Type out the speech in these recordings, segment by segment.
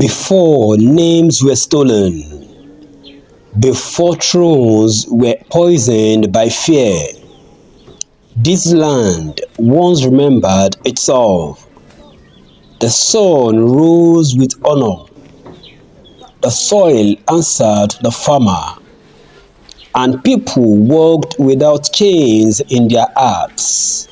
Before names were stolen, before thrones were poisoned by fear, this land once remembered itself. The sun rose with honor, the soil answered the farmer, and people walked without chains in their hearts.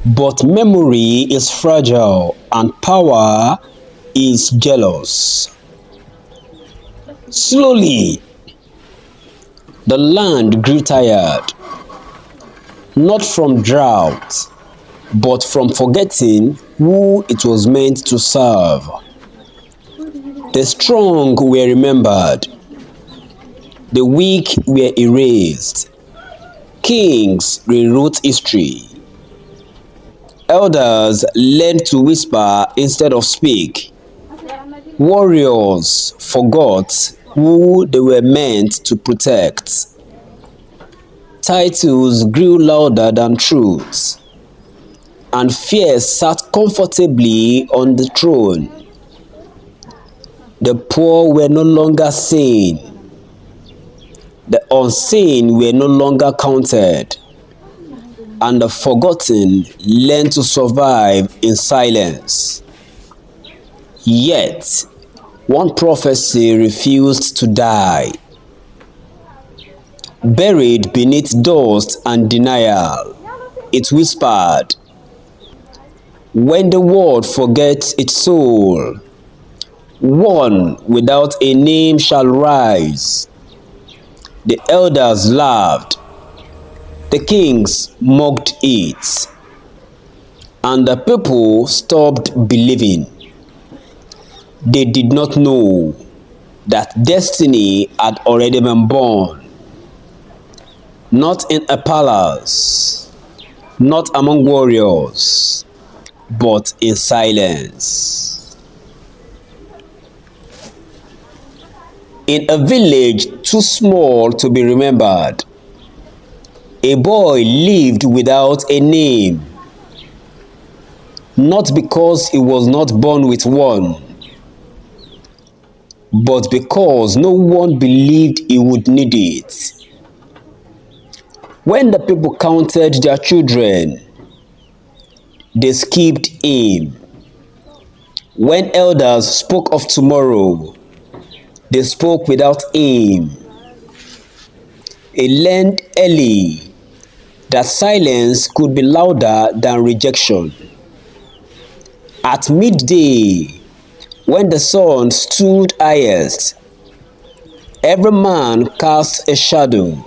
But memory is fragile and power is jealous. Slowly, the land grew tired, not from drought, but from forgetting who it was meant to serve. The strong were remembered, the weak were erased. Kings rewrote history. Elders learned to whisper instead of speak. Warriors forgot who they were meant to protect. Titles grew louder than truth, and fear sat comfortably on the throne. The poor were no longer seen. The unseen were no longer counted, and the forgotten learned to survive in silence. Yet, one prophecy refused to die. Buried beneath dust and denial, it whispered, "When the world forgets its soul, one without a name shall rise." The elders laughed, the kings mocked it, and the people stopped believing. They did not know that destiny had already been born. Not in a palace, not among warriors, but in silence. In a village too small to be remembered, a boy lived without a name, not because he was not born with one, but because no one believed he would need it. When the people counted their children, they skipped him. When elders spoke of tomorrow, they spoke without him. He learned early that silence could be louder than rejection. At midday, when the sun stood highest, every man cast a shadow.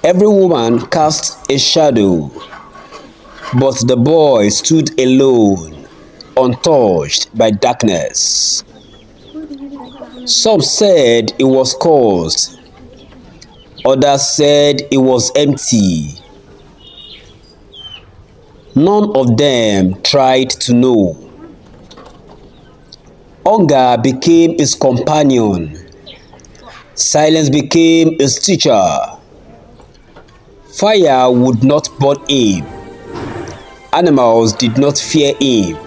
Every woman cast a shadow, but the boy stood alone, untouched by darkness. Some said it was cursed, others said it was empty. None of them tried to know. Hunger became his companion. Silence became his teacher. Fire would not burn him. Animals did not fear him.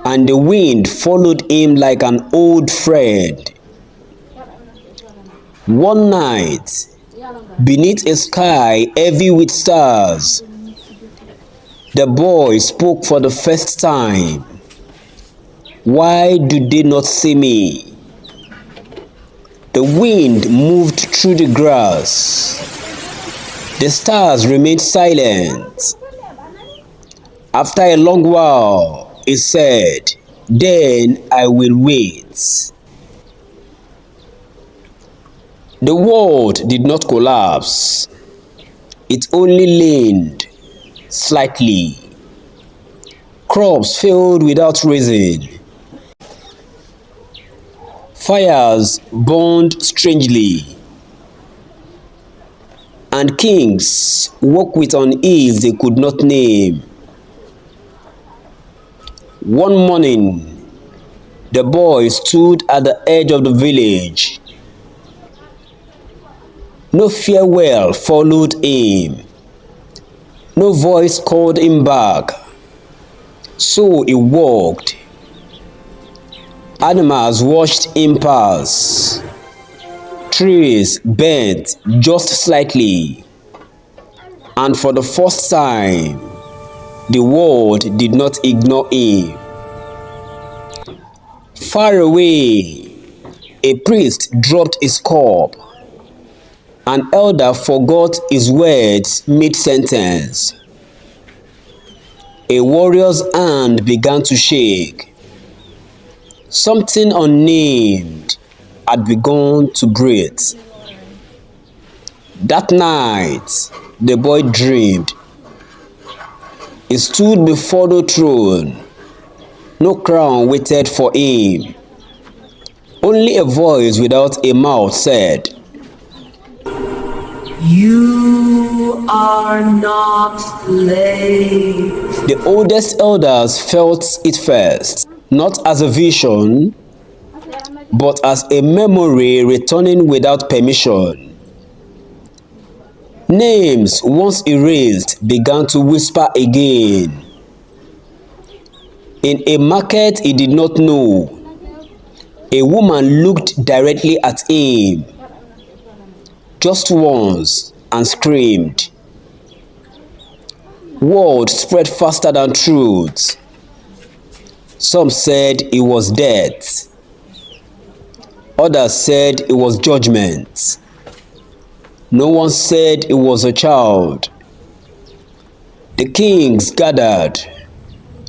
And the wind followed him like an old friend. One night, beneath a sky heavy with stars, the boy spoke for the first time. "Why do they not see me?" The wind moved through the grass. The stars remained silent. After a long while, he said, "Then I will wait." The world did not collapse. It only leaned slightly. Crops failed without rain. Fires burned strangely, and kings walked with unease they could not name. One morning, the boy stood at the edge of the village. No farewell followed him. No voice called him back. So he walked, Animals watched him pass. Trees bent just slightly. And for the first time, the world did not ignore him. Far away, a priest dropped his cup. An elder forgot his words mid-sentence. A warrior's hand began to shake. Something unnamed had begun to breathe. That night, the boy dreamed. He stood before the throne. No crown waited for him. Only a voice without a mouth said, "You are not late." The oldest elders felt it first, not as a vision, but as a memory returning without permission. Names once erased began to whisper again. In a market he did not know, a woman looked directly at him, just once, and screamed. Word spread faster than truth. Some said it was death. Others said it was judgment. No one said it was a child. The kings gathered.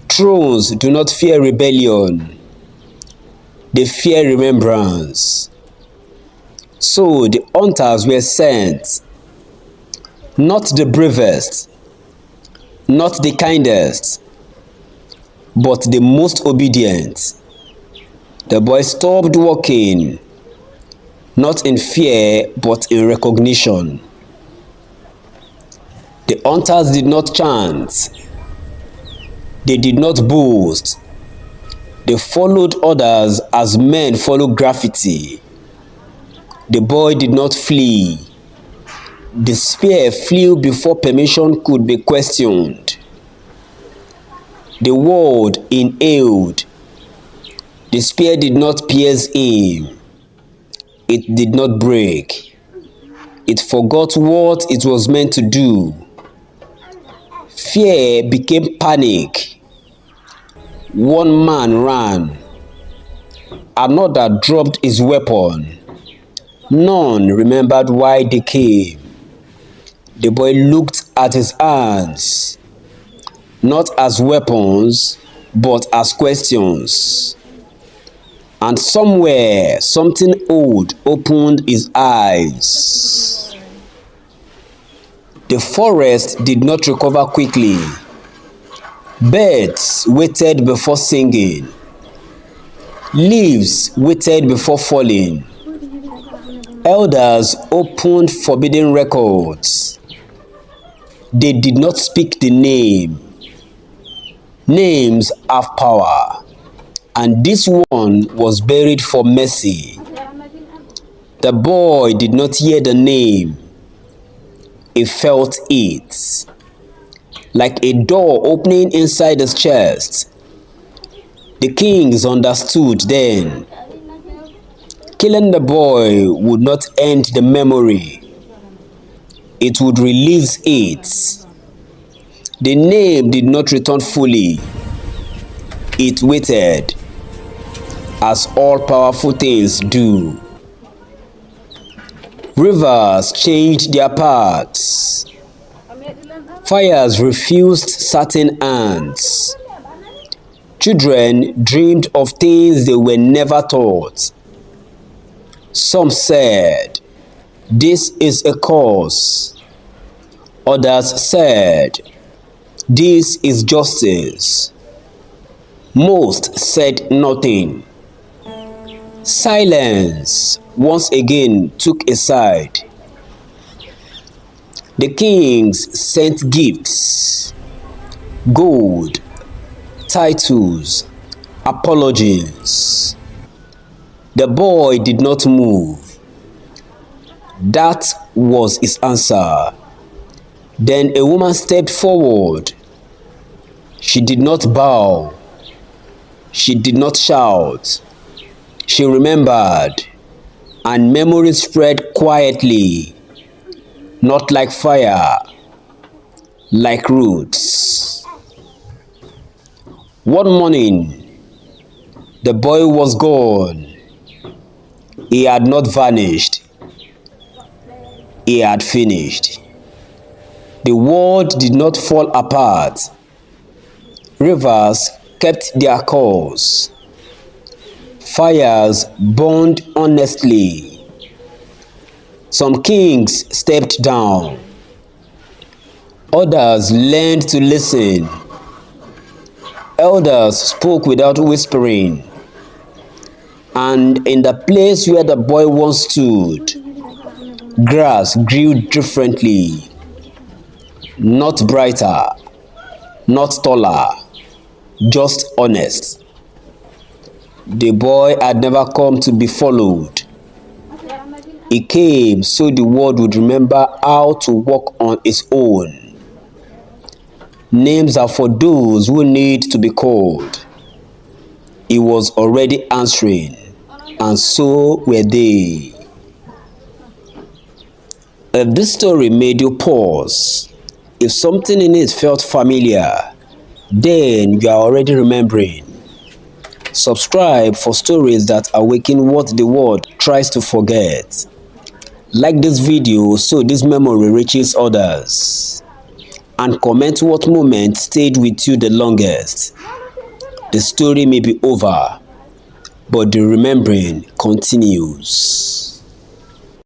Thrones do not fear rebellion. They fear remembrance. So the hunters were sent. Not the bravest, not the kindest, but the most obedient. The boy stopped walking, not in fear, but in recognition. The hunters did not chant. They did not boast. They followed others as men follow graffiti. The boy did not flee. The spear flew before permission could be questioned. The word inhaled. The spear did not pierce him. It did not break. It forgot what it was meant to do. Fear became panic. One man ran. Another dropped his weapon. None remembered why they came. The boy looked at his hands, not as weapons, but as questions. And somewhere, something old opened his eyes. The forest did not recover quickly. Birds waited before singing. Leaves waited before falling. Elders opened forbidden records. They did not speak the name. Names have power, and this one was buried for mercy. The boy did not hear the name. He felt it, like a door opening inside his chest. The kings understood then. Killing the boy would not end the memory. It would release it. The name did not return fully. It waited, as all powerful things do. Rivers changed their paths. Fires refused certain ants. Children dreamed of things they were never taught. Some said, "This is a curse." Others said, "This is justice." Most said nothing. Silence once again took a side. The kings sent gifts, gold, titles, apologies. The boy did not move. That was his answer. Then a woman stepped forward. She did not bow. She did not shout. She remembered, and memory spread quietly, not like fire, like roots. One morning, the boy was gone. He had not vanished, he had finished. The world did not fall apart. Rivers kept their course. Fires burned honestly. Some kings stepped down. Others learned to listen. Elders spoke without whispering. And in the place where the boy once stood, grass grew differently. Not brighter, not taller, just honest. The boy had never come to be followed. He came so the world would remember how to walk on its own. Names are for those who need to be called. He was already answering, and so were they. If this story made you pause, if something in it felt familiar, then you are already remembering. Subscribe for stories that awaken what the world tries to forget. Like this video so this memory reaches others. And comment what moment stayed with you the longest. The story may be over, but the remembering continues.